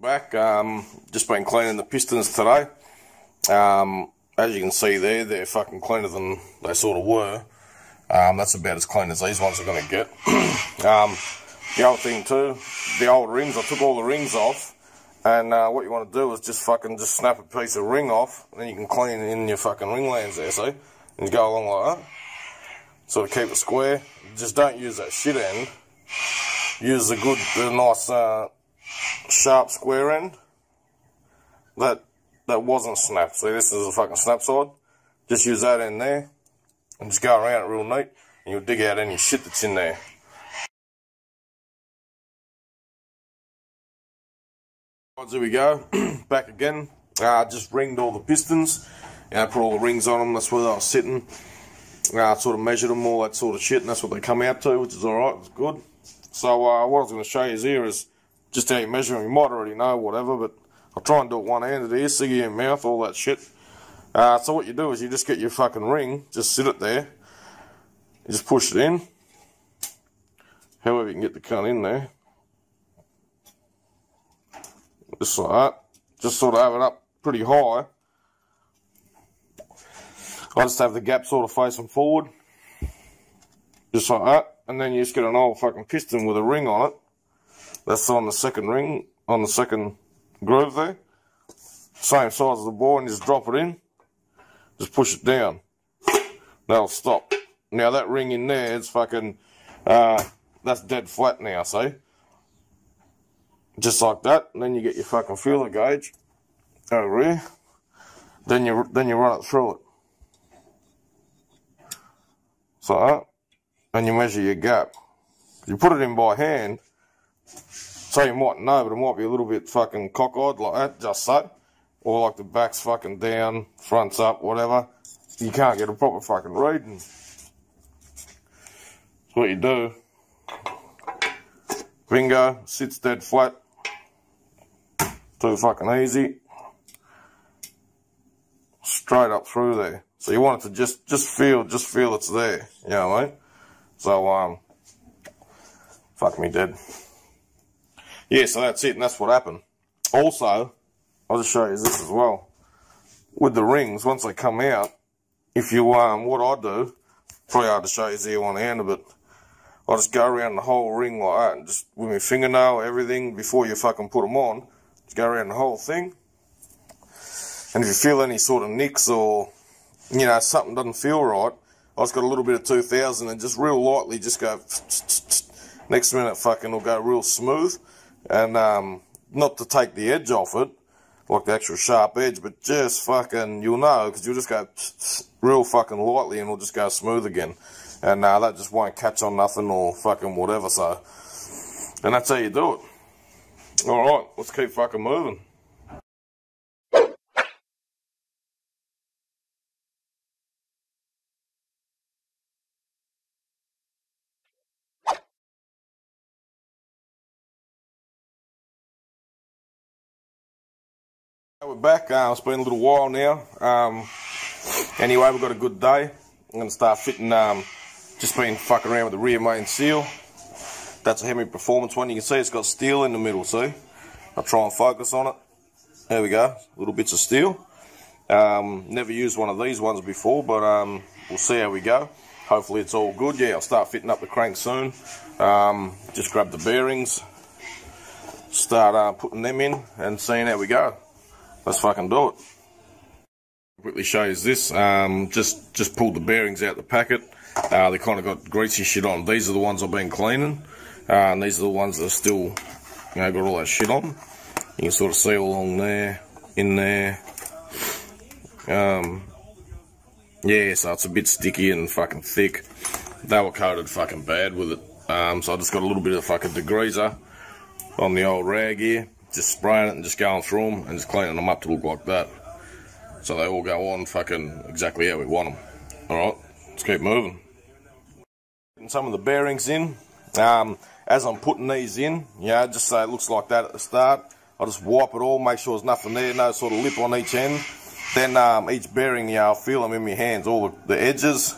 Back, just been cleaning the pistons today. As you can see there, they're fucking cleaner than they sort of were. That's about as clean as these ones are going to get. The other thing too, the old rings, I took all the rings off, and what you want to do is just snap a piece of ring off, and then you can clean in your fucking ring lands there, see? And you go along like that. Sort of keep it square. Just don't use that shit end. Use the nice sharp square end that wasn't snapped. See, this is a fucking snap side. Just use that end there and just go around it real neat, and you'll dig out any shit that's in there. Here we go, back again. Just ringed all the pistons, put all the rings on them. That's where they were sitting. Sort of measured them, all that sort of shit, and that's what they come out to, which is alright, it's good. So what I was going to show you here is just how you measure them. You might already know, whatever, but I'll try and do it one-handed here, stick it in your mouth, all that shit. So what you do is you just get your fucking ring, just sit it there, you just push it in, however you can get the cunt in there. Just like that. Just sort of have it up pretty high. I just have the gap sort of facing forward. Just like that. And then you just get an old fucking piston with a ring on it. That's on the second ring, on the second groove there. Same size as the bore, and you just drop it in. Just push it down. That'll stop. Now that ring in there, it's fucking, that's dead flat now, see? Just like that, and then you get your fucking feeler gauge over here. Then you run it through it. So that, and you measure your gap. You put it in by hand, so you might know, but it might be a little bit fucking cockeyed like that, just so. Or like the back's fucking down, front's up, whatever. You can't get a proper fucking reading. So what you do, bingo, sits dead flat. Too fucking easy. Straight up through there. So you want it to just feel it's there. You know what I mean? So fuck me dead. Yeah, so that's it, and that's what happened. Also, I'll just show you this as well. With the rings, once they come out, if you what I do, probably hard to show you here one hand, but I just go around the whole ring like that, and just with my fingernail, everything, before you fucking put them on. Just go around the whole thing, and if you feel any sort of nicks or, you know, something doesn't feel right, I just got a little bit of 2000 and just real lightly just go, next minute fucking will go real smooth, and not to take the edge off it, like the actual sharp edge, but just fucking, you'll know, because you'll just go real fucking lightly and it'll just go smooth again, and that just won't catch on nothing or fucking whatever, so, and that's how you do it. Alright, let's keep fucking moving. We're back. It's been a little while now. Anyway, we've got a good day. I'm going to start fitting, just been fucking around with the rear main seal. That's a Hemi Performance one. You can see it's got steel in the middle, see? I'll try and focus on it. There we go, little bits of steel. Never used one of these ones before, but we'll see how we go. Hopefully it's all good. Yeah, I'll start fitting up the crank soon. Just grab the bearings, start putting them in and seeing how we go. Let's fucking do it. Quickly show you this. Just pulled the bearings out the packet. They kind of got greasy shit on. These are the ones I've been cleaning, and these are the ones that are still, you know, got all that shit on. You can sort of see all along there, in there. Yeah, so it's a bit sticky and fucking thick. They were coated fucking bad with it. So I just got a little bit of fucking degreaser on the old rag here. Just spraying it and just going through them and just cleaning them up to look like that. So they all go on fucking exactly how we want them. Alright, let's keep moving. Putting some of the bearings in. As I'm putting these in, yeah, just so it looks like that at the start, I'll just wipe it all, make sure there's nothing there, no sort of lip on each end. Then each bearing, yeah, I'll feel them in my hands, all the edges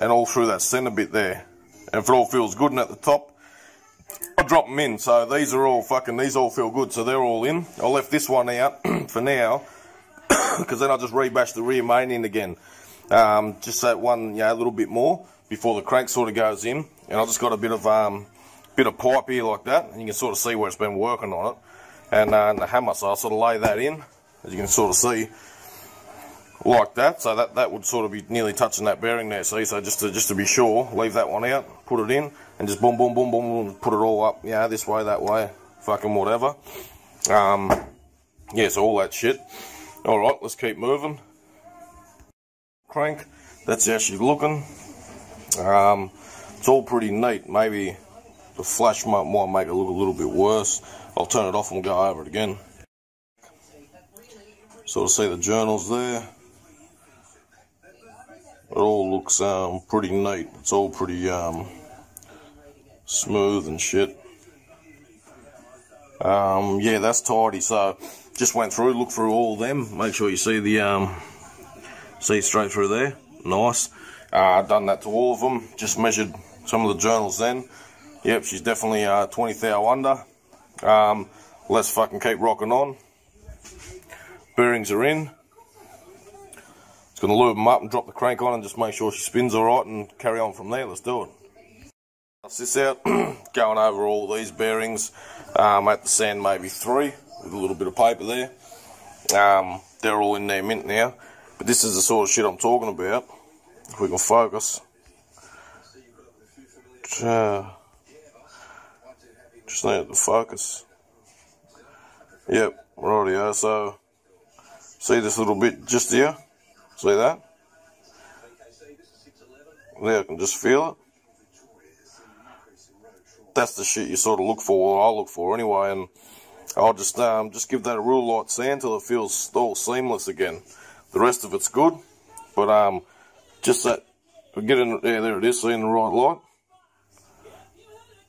and all through that centre bit there. And if it all feels good and at the top, I drop them in, so these are all fucking, these all feel good, so they're all in. I left this one out for now, because then I'll just rebash the rear main in again. Just that one, a little bit more before the crank sort of goes in. And I just got a bit of pipe here like that, and you can sort of see where it's been working on it. And the hammer, so I'll sort of lay that in, as you can sort of see, like that. So that would sort of be nearly touching that bearing there, see. So just to be sure, leave that one out, put it in, and just boom, boom, boom, boom, boom, put it all up, this way, that way, fucking whatever. So all that shit. All right, let's keep moving. Crank, that's how she's looking. It's all pretty neat. Maybe the flash might make it look a little bit worse. I'll turn it off and we'll go over it again. Sort of see the journals there. It all looks pretty neat. It's all pretty smooth and shit. That's tidy. So just went through, looked through all of them. Make sure you see the see straight through there. Nice. Done that to all of them. Just measured some of the journals then. Yep, she's definitely 20 thou under. Let's fucking keep rocking on. Bearings are in. Just gonna lube them up and drop the crank on and just make sure she spins alright and carry on from there. Let's do it. That's this out. Going over all these bearings at the sand maybe 3 with a little bit of paper there. They're all in there mint now. But this is the sort of shit I'm talking about. If we can focus. Just need to focus. Yep, rightio. So, see this little bit just here? See that? There, I can just feel it. That's the shit you sort of look for, or I look for anyway, and I'll just give that a real light sand till it feels all seamless again. The rest of it's good, but just that, we get in there it is, see in the right light.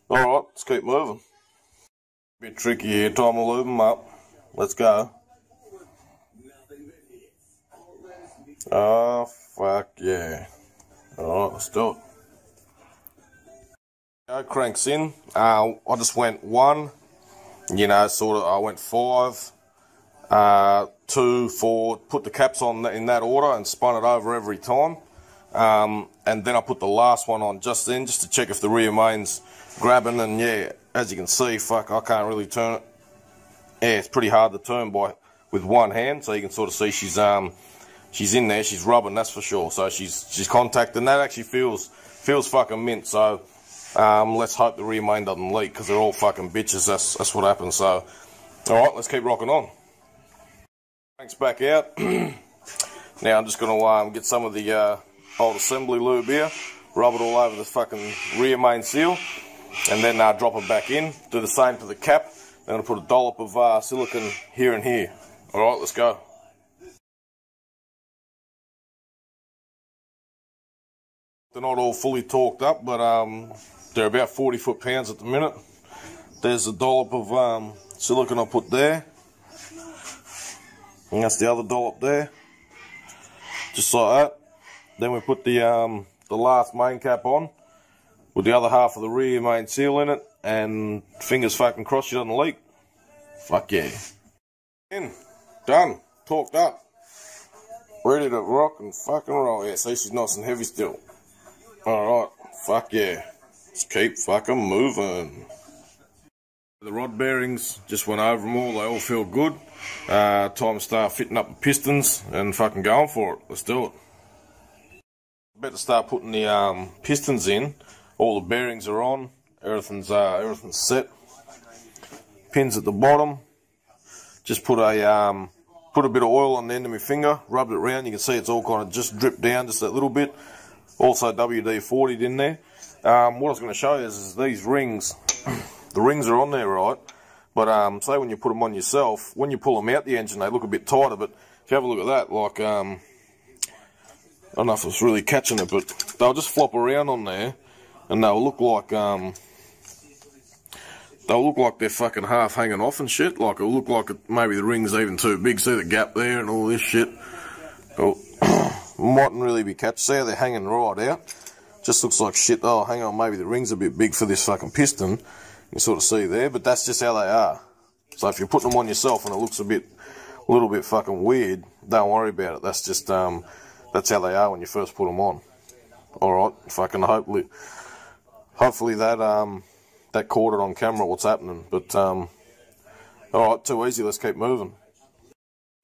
Alright, let's keep moving. Bit tricky here, time to lube them up. Let's go. Oh, fuck yeah. Alright, let's do it. Go, cranks in. I just went 1, I went 5, 2, 4, put the caps on in that order and spun it over every time. And then I put the last one on just then, just to check if the rear main's grabbing, and as you can see, fuck, I can't really turn it. It's pretty hard to turn with one hand, so you can sort of see she's in there, she's rubbing, that's for sure. So she's contacting. That actually feels fucking mint. So let's hope the rear main doesn't leak, because they're all fucking bitches. That's what happens. So all right, let's keep rocking on. Cranks back out. Now I'm just gonna get some of the old assembly lube here, rub it all over the fucking rear main seal, and then drop it back in. Do the same to the cap. I'm going to put a dollop of silicone here and here. Alright, let's go. They're not all fully torqued up, but they're about 40 foot-pounds at the minute. There's a dollop of silicone I put there. And that's the other dollop there. Just like that. Then we put the last main cap on with the other half of the rear main seal in it, and fingers fucking crossed she doesn't leak. Fuck yeah. In, done, torqued up, ready to rock and fucking roll. Yeah, see, she's nice and heavy still. Alright, fuck yeah. Let's keep fucking moving. The rod bearings, just went over them all, they all feel good. Time to start fitting up the pistons and fucking going for it. Let's do it. Better start putting the pistons in. All the bearings are on. Everything's set. Pins at the bottom. Just put a bit of oil on the end of my finger. Rubbed it around. You can see it's all kind of just dripped down just that little bit. Also WD-40'd in there. What I was going to show you is these rings. The rings are on there, right? But say when you put them on yourself, when you pull them out the engine, they look a bit tighter. But if you have a look at that, like I don't know if it's really catching it, but they'll just flop around on there, and they'll look like they're fucking half hanging off and shit. Like it'll look like maybe the ring's even too big. See the gap there and all this shit. Oh, mightn't really be catched. See how they're hanging right out? Just looks like shit. Oh, hang on, maybe the ring's a bit big for this fucking piston. You sort of see there, but that's just how they are. So if you're putting them on yourself and it looks a little bit fucking weird, don't worry about it. That's just, that's how they are when you first put them on. Alright, fucking hopefully that, that caught it on camera what's happening. But, alright, too easy, let's keep moving.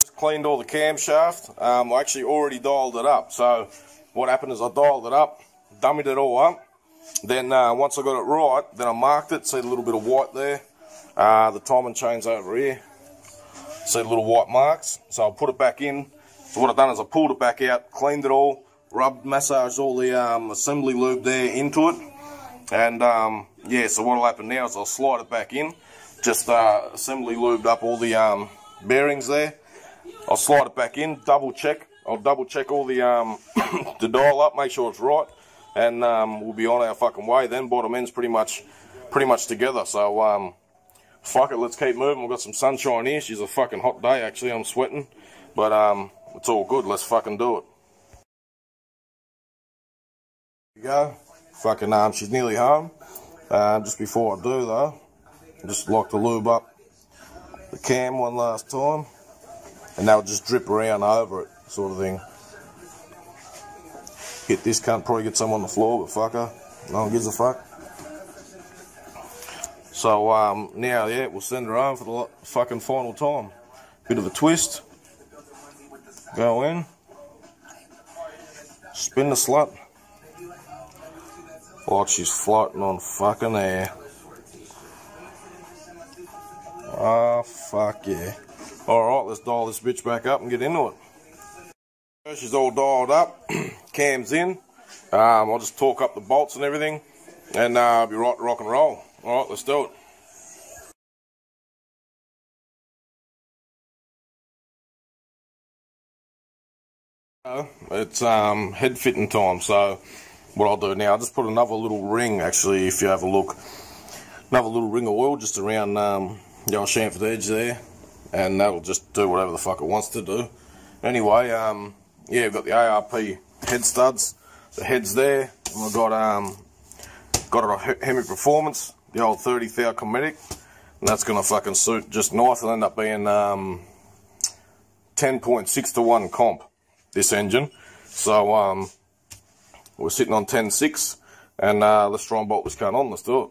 Just cleaned all the camshaft. I actually already dialed it up. So what happened is I dialed it up, dummied it all up. Then once I got it right, then I marked it. See a little bit of white there. The timing chain's over here. See little white marks. So I'll put it back in. So what I've done is I pulled it back out, cleaned it all, massaged all the assembly lube there into it. And yeah, so what'll happen now is I'll slide it back in. Just assembly lubed up all the bearings there. I'll slide it back in, double check. I'll double check all the the dial up, make sure it's right. And we'll be on our fucking way then. Bottom end's pretty much together. So fuck it, let's keep moving. We've got some sunshine here. She's a fucking hot day actually. I'm sweating, but it's all good. Let's fucking do it. Here we go. Fucking she's nearly home. Just before I do though, just like to lube up the cam one last time, and that'll just drip around over it, sort of thing. Hit this cunt, probably get some on the floor, but fuck her. No one gives a fuck. So, now, yeah, we'll send her home for the fucking final time. Bit of a twist. Go in. Spin the slut. Like she's floating on fucking air. Oh, fuck yeah. Alright, let's dial this bitch back up and get into it. She's all dialed up. Cam's in. I'll just torque up the bolts and everything, and I'll be right to rock and roll. Alright, let's do it. It's head fitting time, so what I'll do now, I'll just put another little ring, actually, if you have a look, another little ring of oil just around the old chamfered edge there, and that'll just do whatever the fuck it wants to do. Anyway, yeah, I've got the ARP head studs, the head's there, and I've got it on Hemi Performance, the old 30 thou Cometic, and that's gonna fucking suit just nice. It'll end up being 10.6 to 1 comp, this engine. So we're sitting on 10.6, and let's try and bolt this cunt on. Let's do it.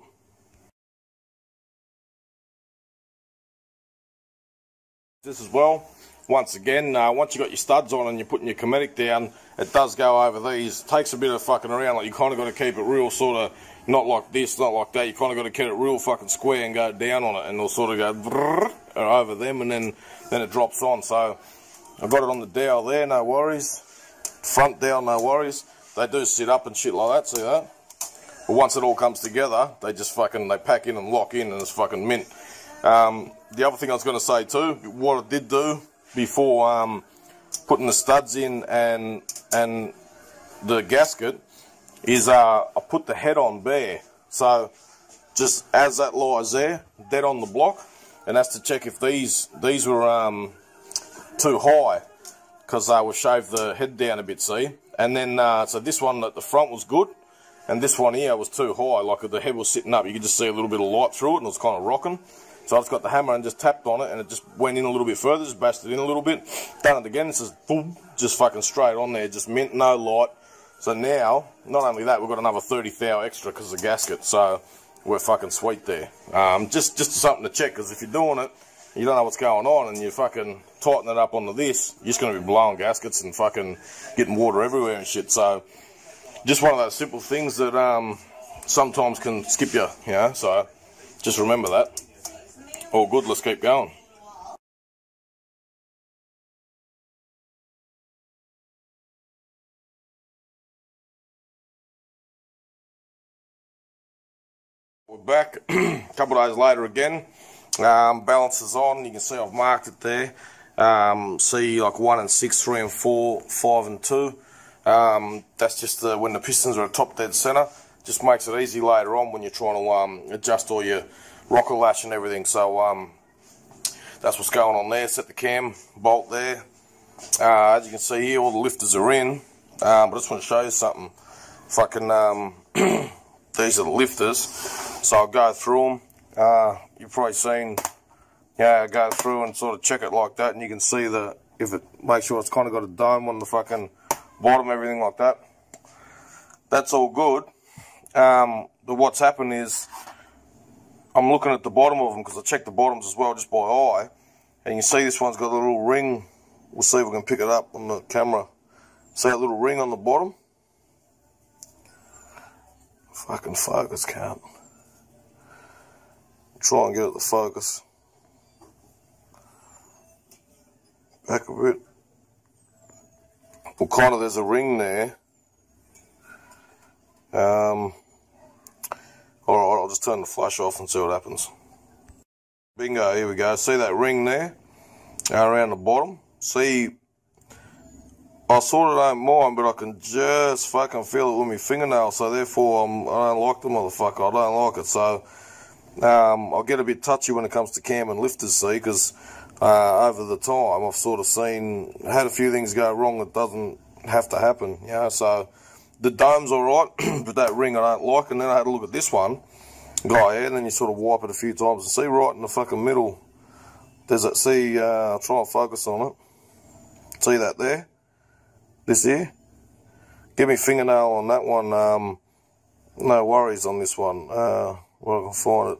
This as well. Once again, once you got your studs on and you're putting your Cometic down, it does go over these. It takes a bit of fucking around. Like, you kind of got to keep it real sort of, not like this, not like that. You kind of got to keep it real fucking square and go down on it, and it'll sort of go over them, and then it drops on. So I've got it on the dowel there, no worries. Front dowel, no worries. They do sit up and shit like that, see that? But once it all comes together, they just fucking, they pack in and lock in, and it's fucking mint. The other thing I was going to say too, what I did do before putting the studs in and the gasket is I put the head on bare. So just as that lies there, dead on the block, and that's to check if these were too high, because we shaved the head down a bit, see? And then so this one at the front was good, and this one here was too high, like the head was sitting up. You could just see a little bit of light through it, and it was kind of rocking. So I just got the hammer and just tapped on it, and it just went in a little bit further, just bashed it in a little bit. Done it again, it says boom, just fucking straight on there, just mint, no light. So now, not only that, we've got another 30 thou extra because of the gasket, so we're fucking sweet there. Just something to check, because if you're doing it, you don't know what's going on, and you fucking tighten it up onto this, you're just going to be blowing gaskets and fucking getting water everywhere and shit. So just one of those simple things that sometimes can skip you, you know, so just remember that. All good, let's keep going. We're back a couple of days later again. Balance is on. You can see I've marked it there. See like 1 and 6, 3 and 4, 5 and 2. That's just when the pistons are at top dead center. Just makes it easy later on when you're trying to adjust all your rocker lash and everything. So that's what's going on there. Set the cam bolt there. As you can see here, all the lifters are in. But I just want to show you something. Fucking these are the lifters. So I'll go through them. you've probably seen, yeah, go through and sort of check it like that, and you can see if it makes sure it's kind of got a dome on the fucking bottom, everything like that. That's all good. But what's happened is I'm looking at the bottom of them because I checked the bottoms as well just by eye, and you see this one's got a little ring. We'll see if we can pick it up on the camera. See that little ring on the bottom? Fucking focus, can't. Try and get it to focus. Back a bit. Well, kind of there's a ring there. Alright, I'll just turn the flash off and see what happens. Bingo, here we go. See that ring there? Around the bottom? See, I sort of don't mind, but I can just fucking feel it with my fingernail, so therefore I don't like the motherfucker. I don't like it, so I'll get a bit touchy when it comes to cam and lifters, see, because over the time I've sort of had a few things go wrong that doesn't have to happen, you know, so the dome's alright, but that ring I don't like. And then I had a look at this one, and then you sort of wipe it a few times and see right in the fucking middle, there's that, see, I'll try and focus on it, see that there, this here, give me fingernail on that one, no worries on this one, where I can find it.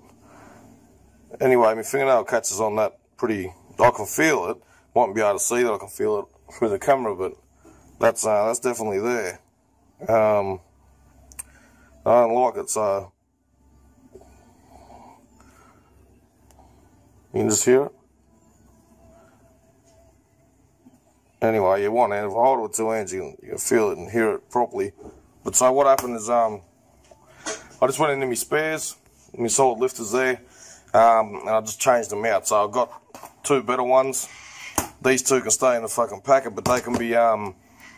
Anyway, my fingernail catches on that pretty, I can feel it, mightn't be able to see that, I can feel it through the camera, but that's definitely there. I don't like it, so you can just hear it. Anyway, you one hand, if I hold it with two hands, you can feel it and hear it properly. But so what happened is, I just went into my spares, my solid lifters there, and I just changed them out. So I've got two better ones. These two can stay in the fucking packet, but they can be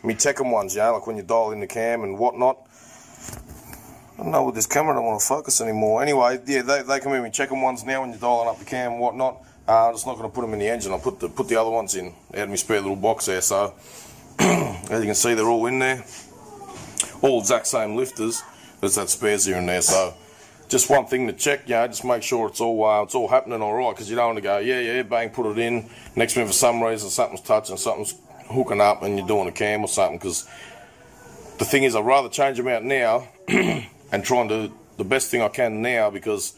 me Tekken ones, you know, like when you dial in the cam and whatnot. I don't know, with this camera I don't want to focus anymore. Anyway, yeah, they can be me Tekken ones now when you're dialing up the cam and whatnot. I'm just not going to put them in the engine. I'll put the other ones in out of my spare little box there. So as you can see, they're all in there, all exact same lifters. There's that spares here and there. So just one thing to check, you know, just make sure it's all happening all right, because you don't want to go yeah bang, put it in. Next minute for some reason something's touching, something's hooking up, and you're doing a cam or something. Because the thing is, I'd rather change them out now and try and do the best thing I can now, because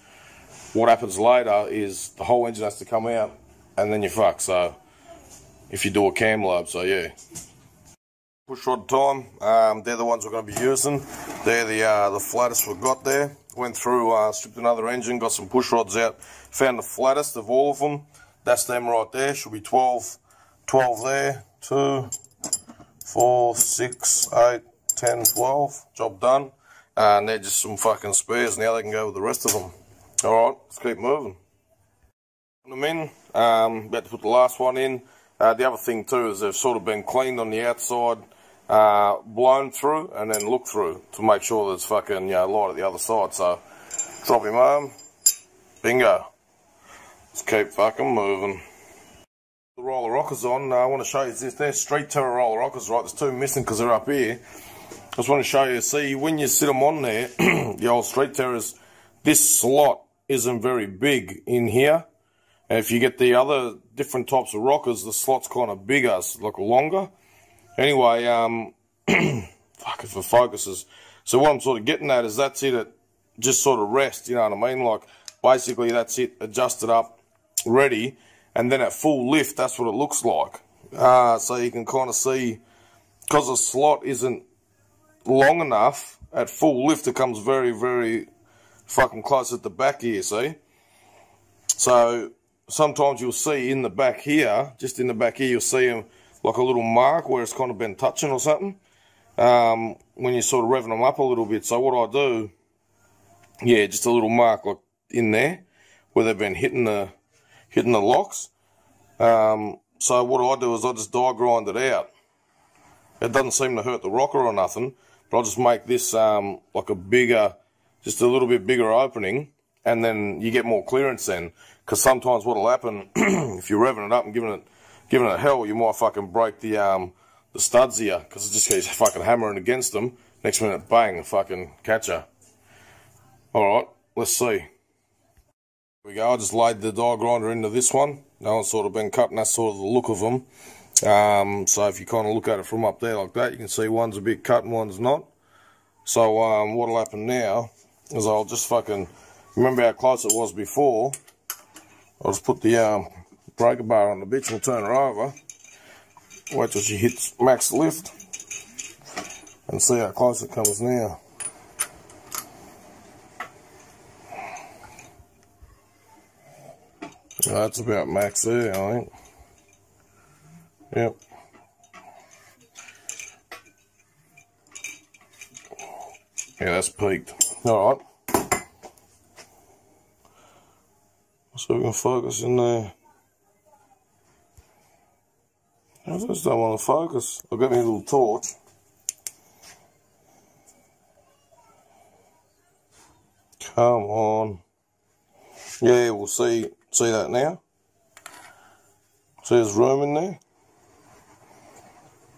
what happens later is the whole engine has to come out and then you're fucked. So if you do a cam lobe, so yeah. Push rod time, they're the ones we're going to be using. They're the flattest we've got there. Went through, stripped another engine, got some push rods out, found the flattest of all of them. That's them right there. Should be 12 there. 2, 4, 6, 8, 10, 12. Job done. And they're just some fucking spares. Now they can go with the rest of them. Alright, let's keep moving. Put them in. About to put the last one in. The other thing too is they've sort of been cleaned on the outside, blown through, and then looked through to make sure that it's fucking, you know, light at the other side. So drop him home. Bingo. Let's keep fucking moving. The roller rockers on. I want to show you this. They're Street Terror roller rockers, right? There's two missing because they're up here. I just want to show you. See, when you sit them on there, the old Street Terrors, this slot isn't very big in here. And if you get the other different types of rockers, the slot's kind of bigger, like longer. Anyway, fuck, if it focuses. So what I'm sort of getting at is that's it at just sort of rest, you know what I mean? Like, basically that's it, adjusted up, ready. And then at full lift, that's what it looks like. So you can kind of see, because the slot isn't long enough, at full lift it comes very, very fucking close at the back here, see? So sometimes you'll see in the back here, just in the back here, you'll see like a little mark where it's kind of been touching or something, when you're sort of revving them up a little bit. So what I do, yeah, just a little mark like in there where they've been hitting the locks. So what I do is I just die grind it out. It doesn't seem to hurt the rocker or nothing, but I'll just make this like a bigger, just a little bit bigger opening, and then you get more clearance then. Because sometimes what'll happen, if you're revving it up and giving it hell, you might fucking break the studs here, because it just keeps fucking hammering against them. Next minute, bang, fucking catcher. Alright, let's see. There we go, I just laid the die grinder into this one. No one's sort of been cut, and that's sort of the look of them. So if you kind of look at it from up there like that, you can see one's a bit cut and one's not. So what'll happen now is I'll just fucking, remember how close it was before, I'll just put the breaker bar on the bitch and turn her over. Wait till she hits max lift and see how close it comes now. That's about max there, I think. Yep. Yeah, that's peaked. Alright. So we can focus in there. I just don't want to focus. I've got my little torch. Come on. Yeah, we'll see that now. See there's room in there?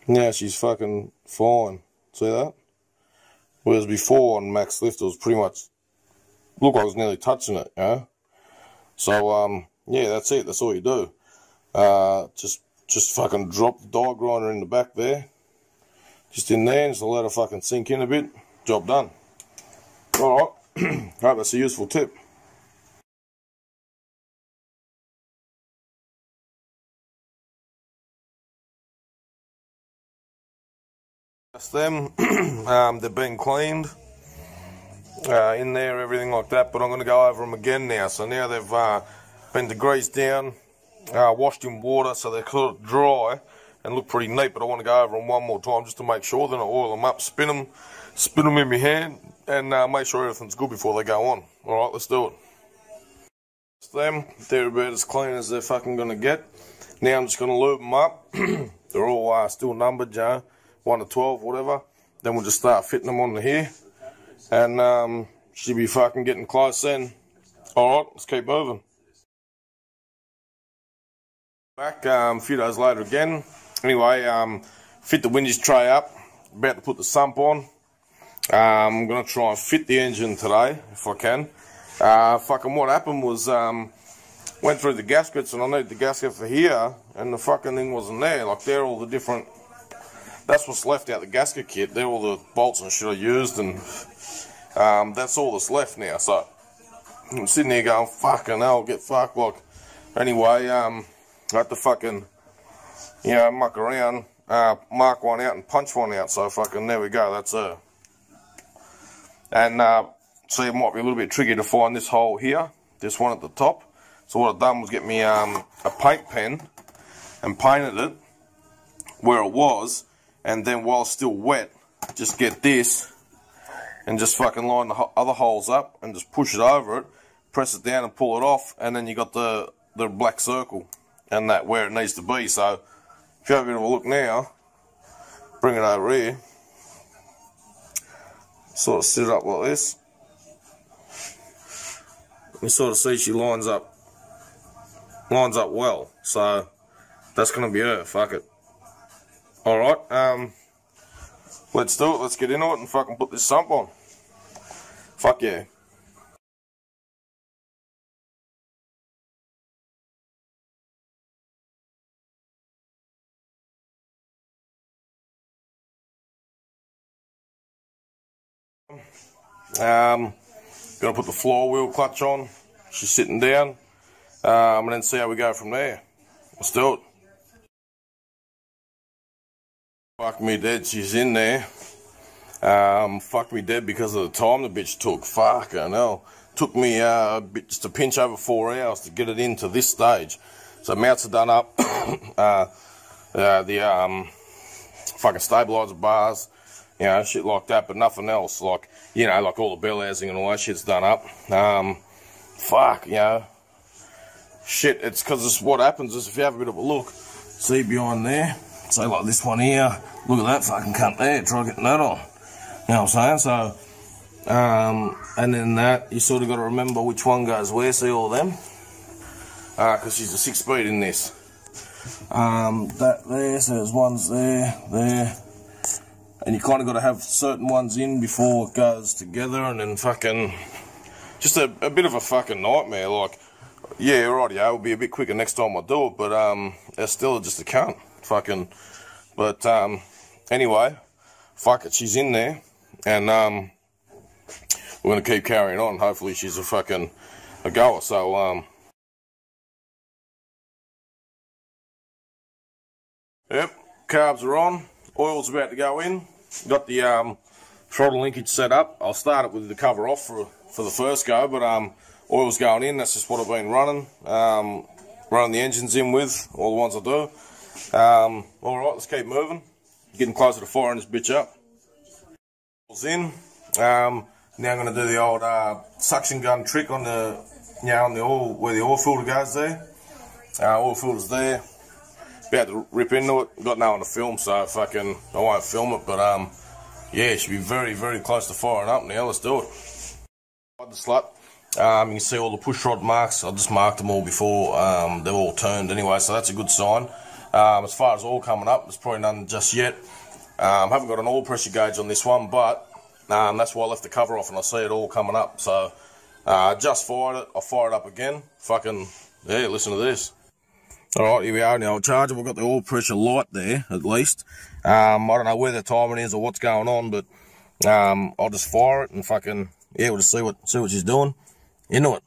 Now she's fucking fine. See that? Whereas before on max lift it was pretty much, looked like I was nearly touching it, you know? So, yeah, that's it. That's all you do. Just fucking drop the die grinder in the back there. Just in there, and just let it fucking sink in a bit. Job done. Alright. Hope that's a useful tip. That's them. They've been cleaned. In there, everything like that, but I'm going to go over them again now. So now they've been degreased down, washed in water, so they're sort of dry and look pretty neat, but I want to go over them one more time just to make sure. Then I oil them up, spin them in my hand, and make sure everything's good before they go on. Alright, let's do it. It's them. They're about as clean as they're fucking going to get. Now I'm just going to lube them up. They're all still numbered, you know, 1 to 12, whatever. Then we'll just start fitting them onto here. And should be fucking getting close then. Alright, let's keep moving. Back a few days later again. Anyway, fit the windage tray up. About to put the sump on. I'm going to try and fit the engine today, if I can. Fucking what happened was, went through the gaskets and I needed the gasket for here, and the fucking thing wasn't there. Like, they're all the different, that's what's left out the gasket kit. They're all the bolts and shit I used, and that's all that's left now. So I'm sitting there going, fucking hell, get fucked. Like, anyway, I had to fucking, you know, muck around, mark one out and punch one out. So fucking, there we go, that's her. And so it might be a little bit tricky to find this hole here, this one at the top. So what I've done was get me a paint pen and painted it where it was, and then while it's still wet, just get this and just fucking line the other holes up and just push it over it, press it down and pull it off, and then you got the black circle and that where it needs to be. So if you have a bit of a look now, bring it over here, sort of sit it up like this. You sort of see she lines up well, so that's gonna be her. Fuck it. Alright, let's do it, let's get into it and fucking put this sump on. Fuck yeah. Gonna put the floor wheel clutch on. She's sitting down, and then see how we go from there. Let's do it. Fuck me dead, she's in there. Fuck me dead because of the time the bitch took. Fucking hell. Took me just a pinch over 4 hours to get it into this stage. So mounts are done up. The fucking stabilizer bars, you know, shit like that, but nothing else. Like, you know, like all the bell housing and all that shit's done up. Fuck, you know. Shit, it's because what happens is if you have a bit of a look, see behind there, say like this one here, look at that fucking cunt there, try getting that on. You know what I'm saying? So, and then that, you sort of got to remember which one goes where, see all of them? Because she's a 6-speed in this. That there, so there's ones there, there. And you kind of got to have certain ones in before it goes together, and then fucking, just a bit of a fucking nightmare. Like, Yeah, rightio, it'll be a bit quicker next time I do it, but it's still just a cunt. Fucking, but anyway, fuck it, she's in there, and we're gonna keep carrying on. Hopefully she's a goer. So yep, carbs are on, oil's about to go in. Got the throttle linkage set up. I'll start it with the cover off for the first go, but oil's going in. That's just what I've been running. Running the engines in with, all the ones I do. Alright, let's keep moving. Getting closer to firing this bitch up. Oil's in. Now I'm going to do the old suction gun trick on the, on the oil, where the oil filter goes there. Oil filter's there. About to rip into it. Got no one to film, so I won't film it, but yeah, it should be very, very close to firing up now. Let's do it. The slut. You can see all the push rod marks. I just marked them all before. They're all turned anyway, so that's a good sign. As far as oil coming up, there's probably none just yet. Haven't got an oil pressure gauge on this one, but that's why I left the cover off and I see it all coming up. So just fired it. I'll fire it up again. Yeah, listen to this. Alright, here we are in the old charger. We've got the oil pressure light there, at least. I don't know where the timing is or what's going on, but I'll just fire it and yeah, we'll just see what she's doing. Into it.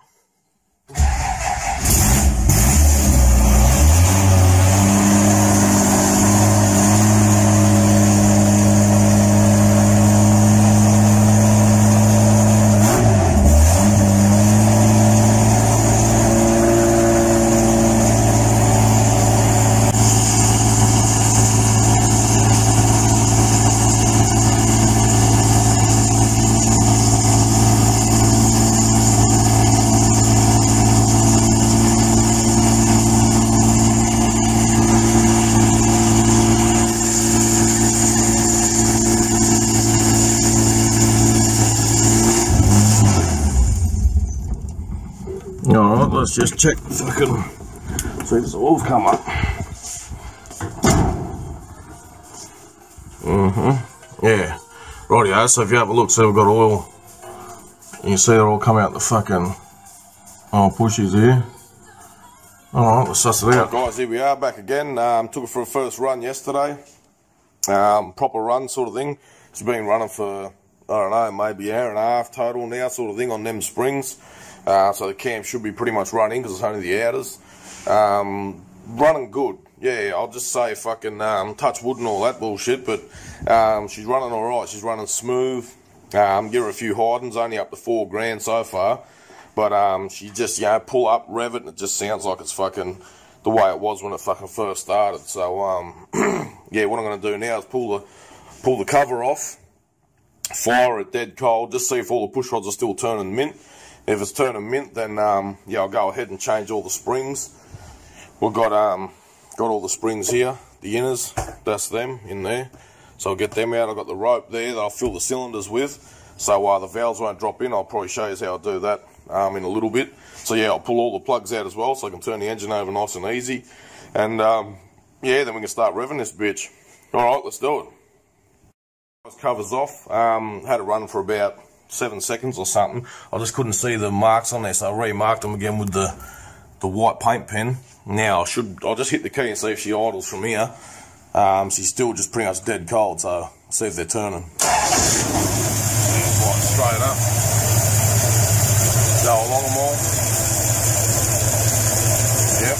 Alright, let's just check see if the oil's come up. Yeah. Rightio, so if you have a look, see we've got oil. You can see they're all come out the pushes here. Alright, let's suss it out. Guys, here we are back again. Took it for a first run yesterday. Proper run sort of thing. It's been running for, I don't know, maybe an hour and a half total now sort of thing on them springs. So the cam should be pretty much running because it's only the outers. Running good. Yeah, I'll just say touch wood and all that bullshit, but she's running alright. She's running smooth. Give her a few hidings, only up to 4 grand so far. But she just, pull up, rev it, and it just sounds like it's the way it was when it first started. So yeah, what I'm going to do now is pull the cover off, fire it dead cold, just see if all the push rods are still turning mint. If it's turning mint, then yeah, I'll go ahead and change all the springs. We've got all the springs here, the inners, that's them in there. So I'll get them out. I've got the rope there that I'll fill the cylinders with, so the valves won't drop in. I'll probably show you how I do that in a little bit. So yeah, I'll pull all the plugs out as well, so I can turn the engine over nice and easy. And yeah, then we can start revving this bitch. Alright, let's do it. Covers off. Had it run for about 7 seconds or something. I just couldn't see the marks on there, so I remarked them again with the white paint pen. Now I'll just hit the key and see if she idles from here. She's still just pretty much dead cold, so see if they're turning. Right, straight up. Go along them all. Yep.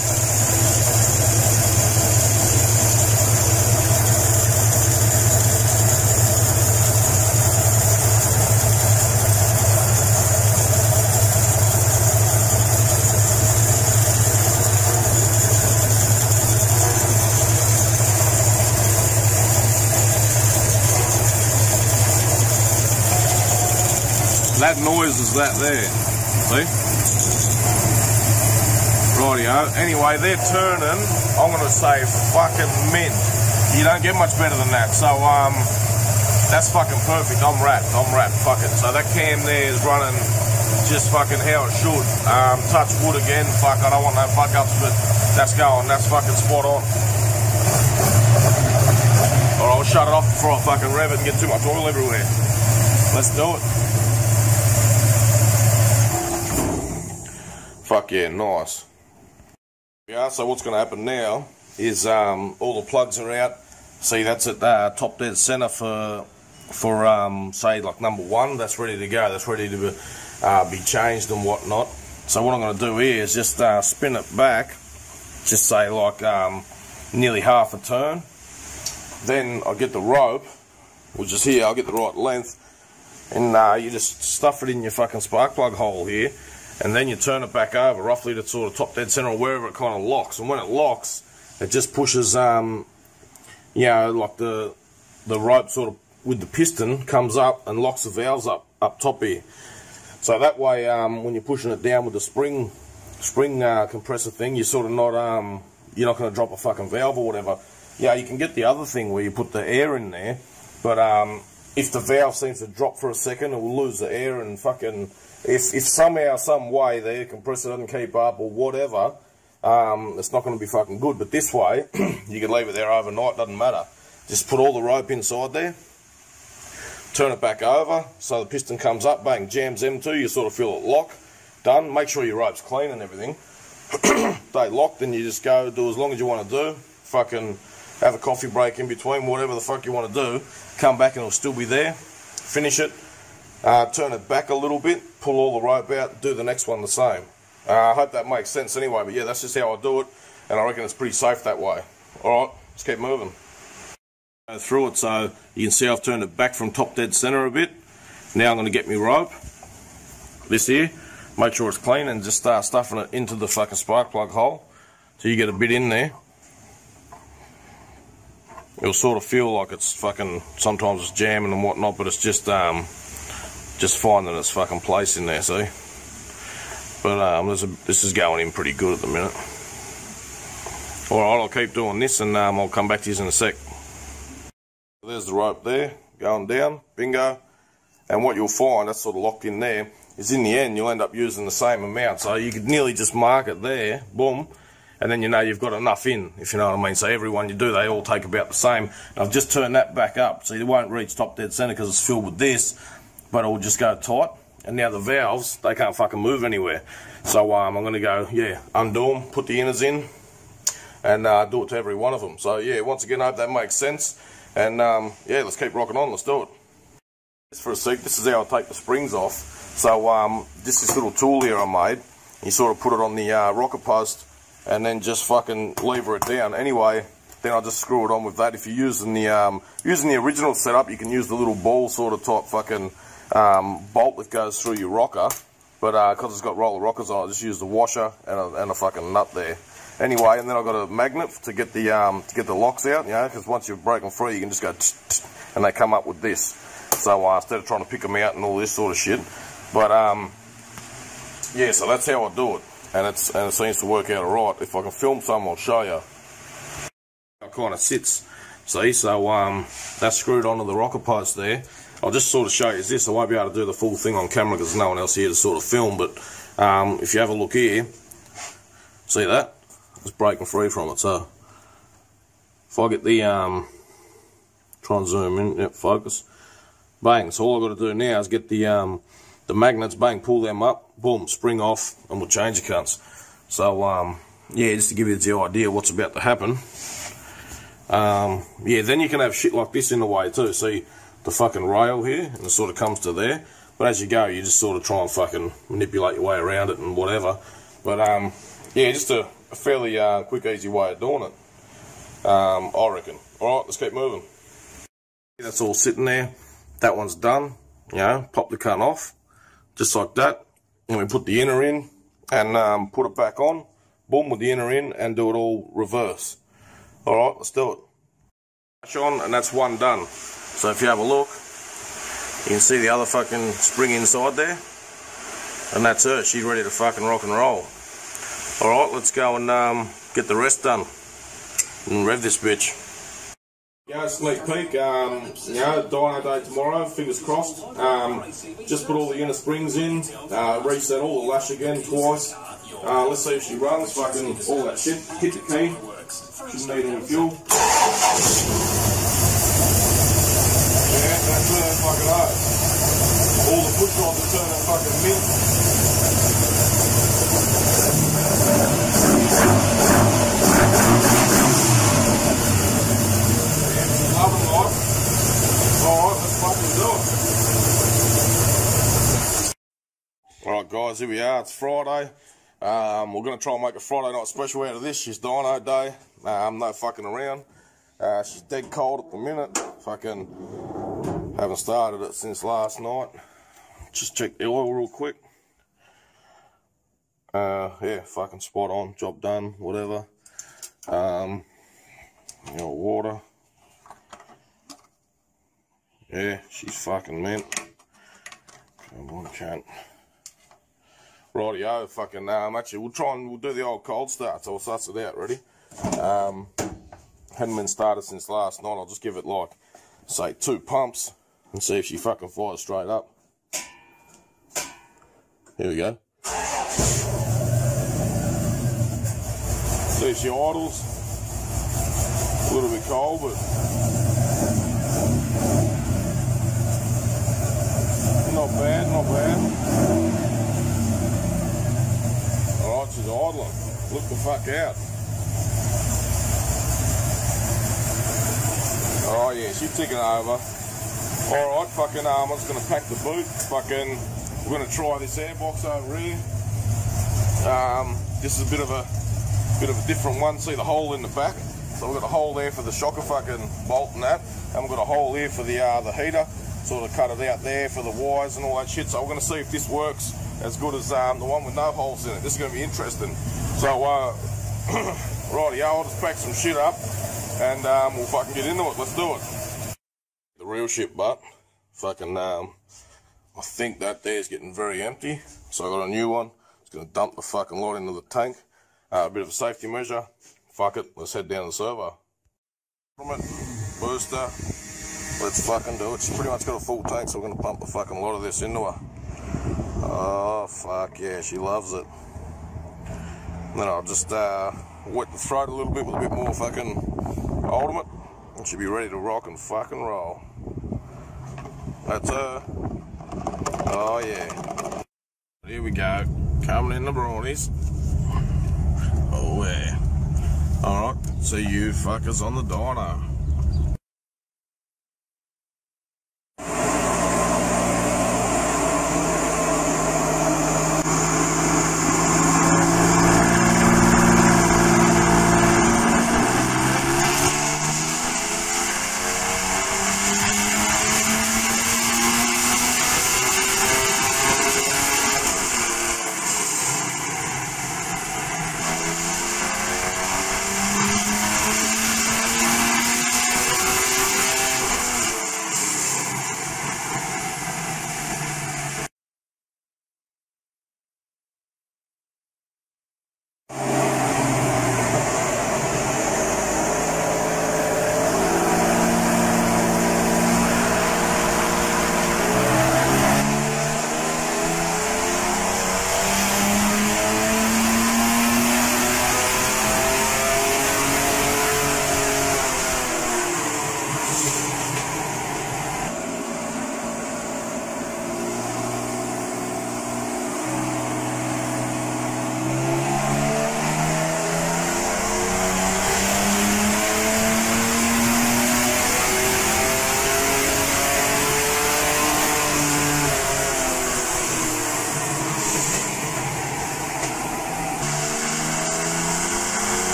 That noise is that there, see? Rightio. Anyway, they're turning, I'm going to say fucking mint. You don't get much better than that. So, that's fucking perfect. I'm wrapped, fuck it. So that cam there is running just fucking how it should. Touch wood again, fuck, I don't want no fuck ups, but that's going, that's fucking spot on. Alright, I'll shut it off before I fucking rev it and get too much oil everywhere. Let's do it. Fuck yeah, nice. Yeah, so what's going to happen now is all the plugs are out. See, that's at top dead center for say like number 1. That's ready to go. That's ready to be changed and whatnot. So what I'm going to do here is just spin it back, just say like nearly half a turn. Then I'll get the rope, which is here. I'll get the right length, and you just stuff it in your fucking spark plug hole here, and then you turn it back over roughly to sort of top dead center or wherever it kind of locks. And when it locks, it just pushes, you know, like the rope sort of with the piston comes up and locks the valves up top here. So that way, when you're pushing it down with the spring compressor thing, you're sort of not you're not going to drop a fucking valve or whatever. Yeah, you can get the other thing where you put the air in there, but if the valve seems to drop for a second, it will lose the air and fucking. If somehow, some way, the air compressor doesn't keep up or whatever, it's not going to be fucking good. But this way, you can leave it there overnight, doesn't matter. Just put all the rope inside there, turn it back over, so the piston comes up, bang, jams them two, you sort of feel it lock, done. Make sure your rope's clean and everything. They lock, then you just go, do as long as you want to do, fucking have a coffee break in between, whatever the fuck you want to do, come back and it'll still be there, finish it, turn it back a little bit, pull all the rope out, do the next one the same. I hope that makes sense anyway, but yeah, that's just how I do it, and I reckon it's pretty safe that way. Alright, let's keep moving. Go through it, so you can see I've turned it back from top dead center a bit. Now I'm going to get my rope, this here, make sure it's clean, and just start stuffing it into the fucking spark plug hole, so you get a bit in there. It'll sort of feel like it's fucking, sometimes it's jamming and whatnot, but it's just finding its fucking place in there, see? But this is going in pretty good at the minute. Alright, I'll keep doing this and I'll come back to you in a sec. There's the rope there, going down, bingo. And what you'll find, that's sort of locked in there, is in the end you'll end up using the same amount. So you could nearly just mark it there, boom, and then you know you've got enough in, if you know what I mean. So every one you do, they all take about the same. And I've just turned that back up, so you won't reach top dead center because it's filled with this, but it will just go tight. And now the valves, they can't fucking move anywhere. So I'm going to go, yeah, undo them, put the inners in, and do it to every one of them. So yeah, once again, I hope that makes sense. And yeah, let's keep rocking on, let's do it. Just for a sec, this is how I take the springs off. So this little tool here I made, you sort of put it on the rocker post, and then just fucking lever it down. Anyway, then I'll just screw it on with that. If you're using the original setup, you can use the little ball sort of type fucking bolt that goes through your rocker. But because it's got roller rockers on, I just use the washer and a fucking nut there. Anyway, and then I've got a magnet to get the locks out, you know, because once you've broken free, you can just go and they come up with this. So instead of trying to pick them out and all this sort of shit. But yeah, so that's how I do it. And it seems to work out alright. If I can film some, I'll show you. It kind of sits, see, so that's screwed onto the rocker post there. I'll just sort of show you this. I won't be able to do the full thing on camera because there's no one else here to sort of film, but if you have a look here, see that? It's breaking free from it. So if I get the, try and zoom in, yep, focus, bang. So all I've got to do now is get the magnets, bang, pull them up, boom, spring off, and we'll change the cunts. So yeah, just to give you the idea what's about to happen. Yeah, then you can have shit like this in the way too. See the fucking rail here, and it sort of comes to there. But as you go, you just sort of try and fucking manipulate your way around it and whatever. But yeah, just a fairly quick, easy way of doing it, I reckon. Alright, let's keep moving. That's all sitting there. That one's done. You know, pop the cunt off, just like that. And we put the inner in and put it back on. Boom, with the inner in, and do it all reverse. Alright, let's do it. On, and that's one done. So if you have a look, you can see the other fucking spring inside there. And that's her, she's ready to fucking rock and roll. Alright, let's go and get the rest done. And rev this bitch. Yeah, sneak peek, you know, dyno day tomorrow, fingers crossed. Just put all the inner springs in, reset all the lash again twice. Let's see if she runs, fucking all that shit. Hit the key, shouldn't need any fuel. Yeah, that's turning fucking hard. All the push rods are turning fucking mint. guys, here we are. It's Friday. We're going to try and make a Friday night special out of this. She's DYNO day. No fucking around. She's dead cold at the minute. Fucking haven't started it since last night. Just check the oil real quick. Yeah, fucking spot on. Job done. Whatever. Water. Yeah, she's fucking mint. Come on, cunt. Rightio, fucking, actually, we'll do the old cold start, so we'll suss it out, ready? Hadn't been started since last night. I'll just give it, like, say, 2 pumps and see if she fucking fires straight up. Here we go. See if she idles. A little bit cold, but not bad, not bad. Alright, she's idling. Look the fuck out. Oh yeah, she's ticking over. Alright, fucking I'm just gonna pack the boot. Fucking we're gonna try this airbox over here. This is a bit of a different one. See the hole in the back? So we've got a hole there for the shocker fucking bolt and that. And we've got a hole here for the heater. Sort of cut it out there for the wires and all that shit. So we're going to see if this works as good as the one with no holes in it. This is going to be interesting. So, rightio, I'll just pack some shit up and we'll fucking get into it. Let's do it. The real shit, but fucking, I think that there's getting very empty. So I got a new one. It's going to dump the fucking lot into the tank. A bit of a safety measure. Fuck it. Let's head down to the servo. From it, booster. Let's fucking do it. She's pretty much got a full tank, so we're going to pump a fucking lot of this into her. Oh, fuck yeah, she loves it. And then I'll just wet the throat a little bit with a bit more fucking ultimate, and she'll be ready to rock and fucking roll. That's her. Oh yeah. Here we go. Coming in the brownies. Oh yeah. Alright, see you fuckers on the DYNO.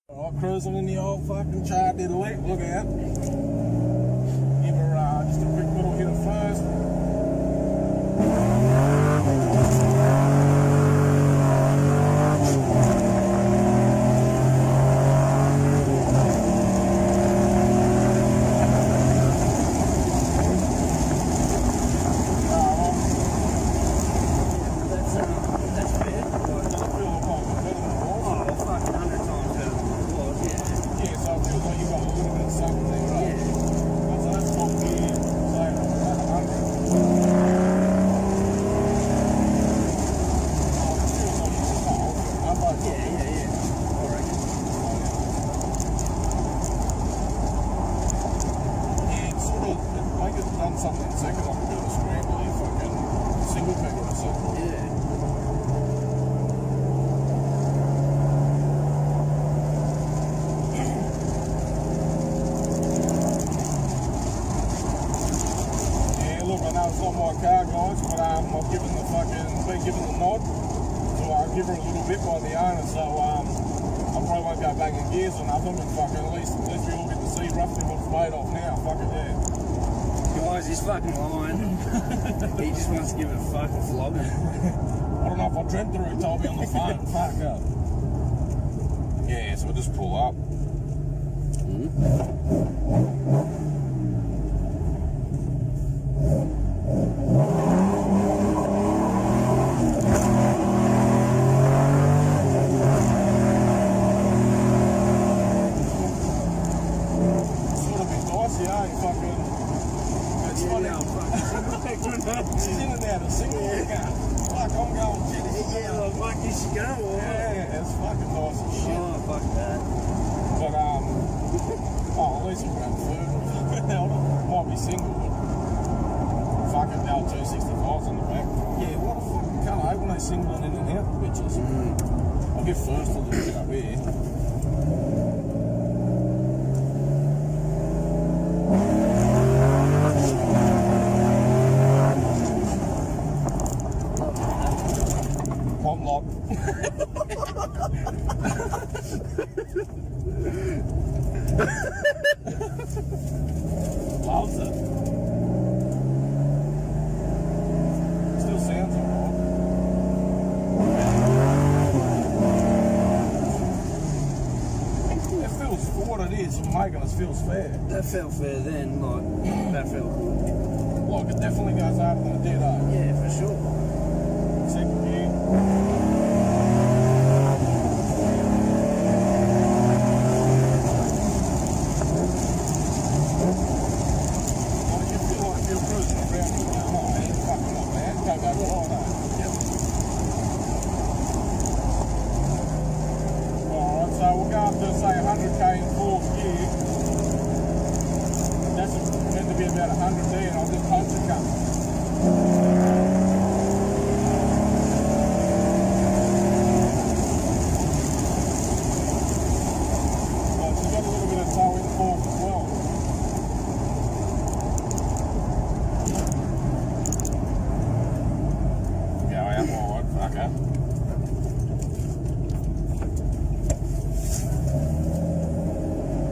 Alright, cruising in the old fucking Chart Elite, look out. Give her just a quick little hit of first. He just wants to give it a fucking flogging. I don't know if I dreamt through he told me on the phone. Fuck up. Yeah, so we'll just pull up. Sort of bit dicey, eh? Fucking. It's funny. Sitting there, the single again. Fuck, I'm going shit. Yeah, well, fuck, you should go. Yeah, it's fucking nice as shit. Oh, fuck that. But, at least we'll grab food. Might be single, but fucking now 265s on the back. Yeah, what the fuck? Can't I open those singling in and out, bitches? I'll get first a little bit up here. Loves it. Still sounds alright. It feels for what it is, making us feels fair. That felt fair then, like, that felt good. Like, it definitely goes harder than it did, eh? Yeah, for sure. Second gear.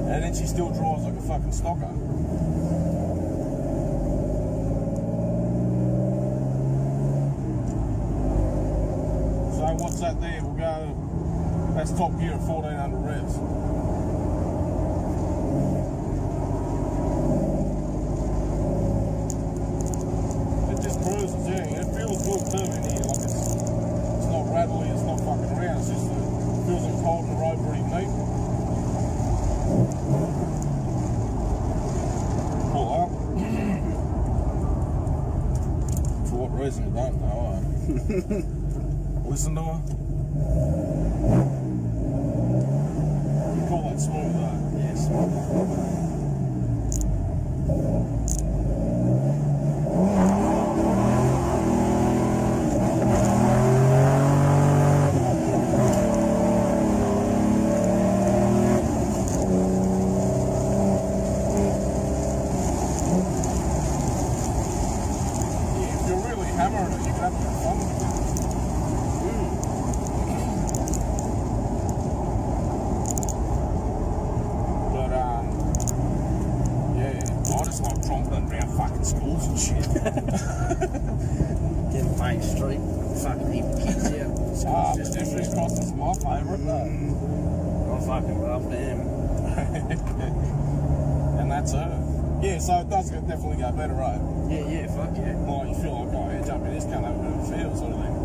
And then she still draws like a fucking stocker. So what's that there? We'll go, that's top gear at 1400 revs. It just cruises, yeah. It feels good too in here. Like it's not rattly, it's not fucking around. It's just it feels like it's holding the road pretty neat. Pull up. For what reason I don't know. Listen to her. You call that smooth though? Yeah, smooth. Shit. Getting Main Street, fucking heap kids out. Pedestrian crossings are my favourite, I fucking love them. and that's her. Yeah, so it does definitely go better, right? Yeah, fuck yeah. Like, you feel like, oh, yeah, jumping this can't have a bit of a feel, sort of thing.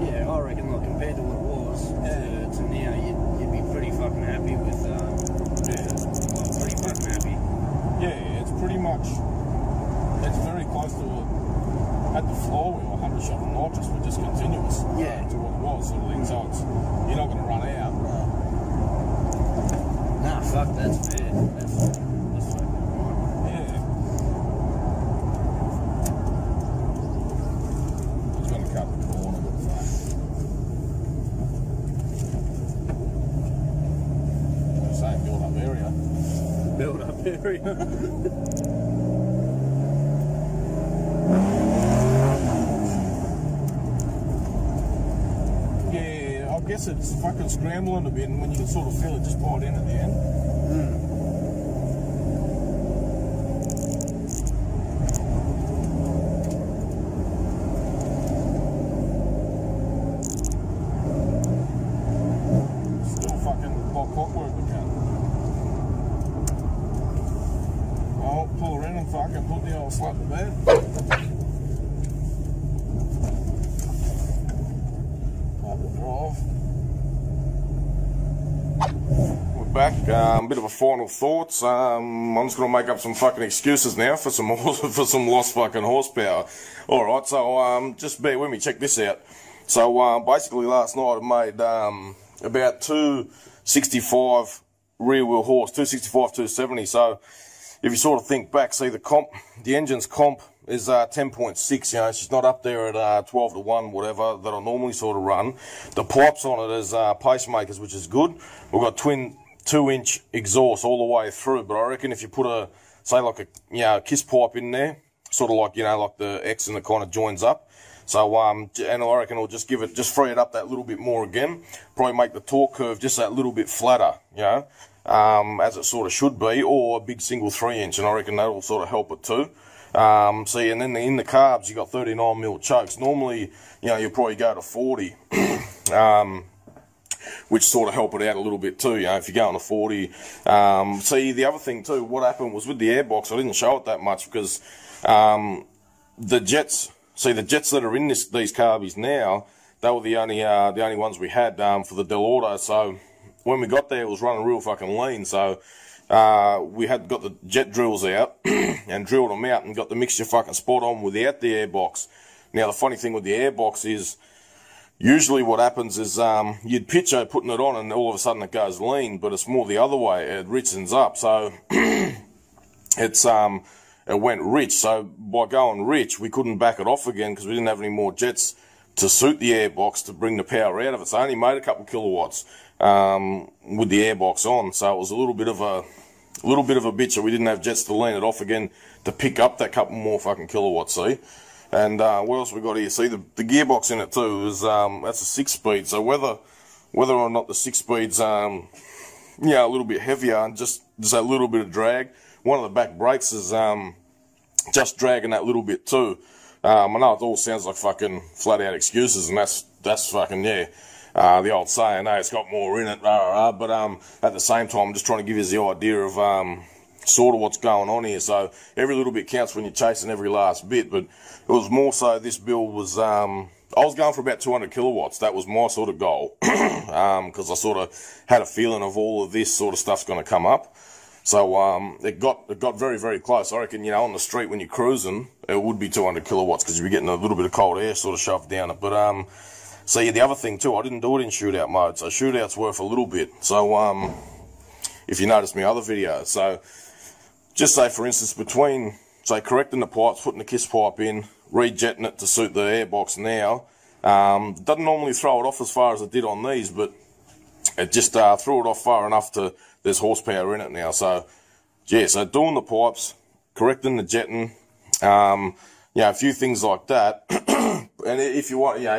Yeah, I reckon, like, compared to what it was to now, you'd be pretty fucking happy with, well, pretty fucking happy. Yeah, it's pretty much, it's very close to at the floor wheel, 100 shot and nitrous, but just continuous to what it was, sort of thing. So it's, you're not going to run out. Nah, fuck, that's fair. That's fucking right. Yeah. I was going to cut the corner, but fuck. I was saying build up area. Build up area. I guess it's fucking scrambling a bit, and when you can sort of feel it just bite in at the end. Still fucking like clockwork again. I'll pull her in and fucking put the old slut to bed. Back, bit of a final thoughts. I'm just gonna make up some fucking excuses now for some for some lost fucking horsepower. All right, so just bear with me. Check this out. So basically, last night I made about 265 rear wheel horse, 265, 270. So if you sort of think back, see the engine's comp is 10.6. You know, she's not up there at 12 to 1, whatever that I normally sort of run. The pipes on it is pacemakers, which is good. We've got twin 2-inch exhaust all the way through, but I reckon if you put a, say like a kiss pipe in there, sort of like, you know, like the X and it kind of joins up. So, and I reckon it'll just just free it up that little bit more again. Probably make the torque curve just that little bit flatter, you know, as it sort of should be, or a big single 3-inch, and I reckon that'll sort of help it too. See, and then in the carbs, you got 39mm chokes. Normally, you know, you'll probably go to 40. Which sort of help it out a little bit too, you know, if you're going to 40. See, the other thing too, what happened was with the airbox, I didn't show it that much because the jets that are in these carbies now, they were the only ones we had for the Del Auto. So when we got there, it was running real fucking lean. So we had got the jet drills out and drilled them out and got the mixture fucking spot on without the airbox. Now the funny thing with the airbox is, usually what happens is you'd picture putting it on and all of a sudden it goes lean, but it's more the other way. It richens up. So it went rich. So by going rich, we couldn't back it off again because we didn't have any more jets to suit the airbox to bring the power out of it. So I only made a couple kilowatts with the airbox on. So it was a little bit of a bitch that we didn't have jets to lean it off again to pick up that couple more fucking kilowatts. See. And what else we got here? See, the gearbox in it too is that's a 6-speed. So whether or not the 6-speed's yeah, a little bit heavier and just that little bit of drag, one of the back brakes is just dragging that little bit too. I know it all sounds like fucking flat out excuses, and that's fucking the old saying, hey, it's got more in it, but at the same time, I'm just trying to give you the idea of sort of what's going on here. So every little bit counts when you're chasing every last bit, but it was more so this build was, I was going for about 200 kilowatts. That was my sort of goal, because I sort of had a feeling of all of this sort of stuff's going to come up. So it got very, very close. I reckon, you know, on the street when you're cruising, it would be 200 kilowatts because you'd be getting a little bit of cold air sort of shoved down it. But see, the other thing too, I didn't do it in shootout mode, so shootout's worth a little bit. So if you notice my other videos, so just say for instance between, say, correcting the pipes, putting the kiss pipe in, rejetting it to suit the airbox now, doesn't normally throw it off as far as it did on these, but it just threw it off far enough to, there's horsepower in it now. So yeah, so doing the pipes, correcting the jetting, yeah, a few things like that. And if you want, yeah,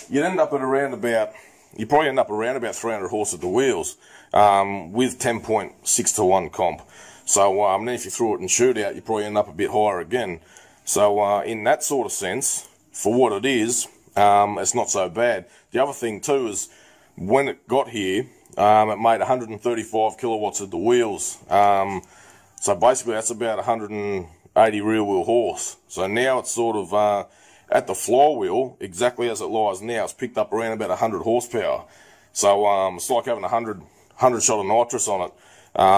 you'd end up at around about, you probably end up around about 300 horse at the wheels, with 10.6 to 1 comp. So then if you threw it in shootout, you probably end up a bit higher again. So in that sort of sense, for what it is, it's not so bad. The other thing too is when it got here, it made 135 kilowatts at the wheels. So basically that's about 180 rear wheel horse. So now it's sort of at the flywheel, exactly as it lies now, it's picked up around about 100 horsepower. So it's like having 100 shot of nitrous on it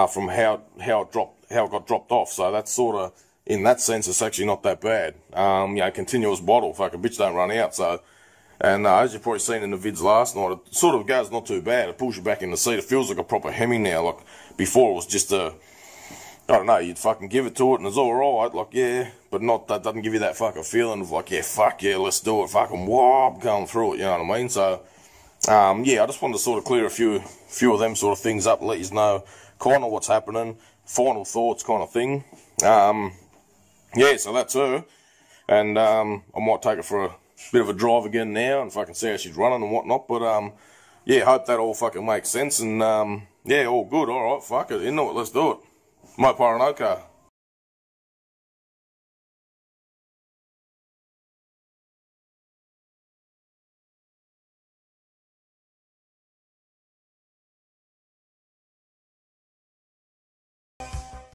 from how it got dropped off. So that's sort of, in that sense, it's actually not that bad. You know, continuous bottle, fucking bitch don't run out. So, and as you've probably seen in the vids last night, it sort of goes not too bad. It pulls you back in the seat. It feels like a proper Hemi now. Like before, it was just a, I don't know, you'd fucking give it to it and it's alright, like, yeah, but not, that doesn't give you that fucking feeling of like, yeah, fuck yeah, let's do it, fucking whoop, going through it, you know what I mean? So, yeah, I just wanted to sort of clear a few of them sort of things up, let you know kind of what's happening, final thoughts kind of thing. Yeah, so that's her, and I might take her for a bit of a drive again now and fucking see how she's running and whatnot, but yeah, hope that all fucking makes sense, and yeah, all good, alright, fuck it, you know what, let's do it. My Paranoka.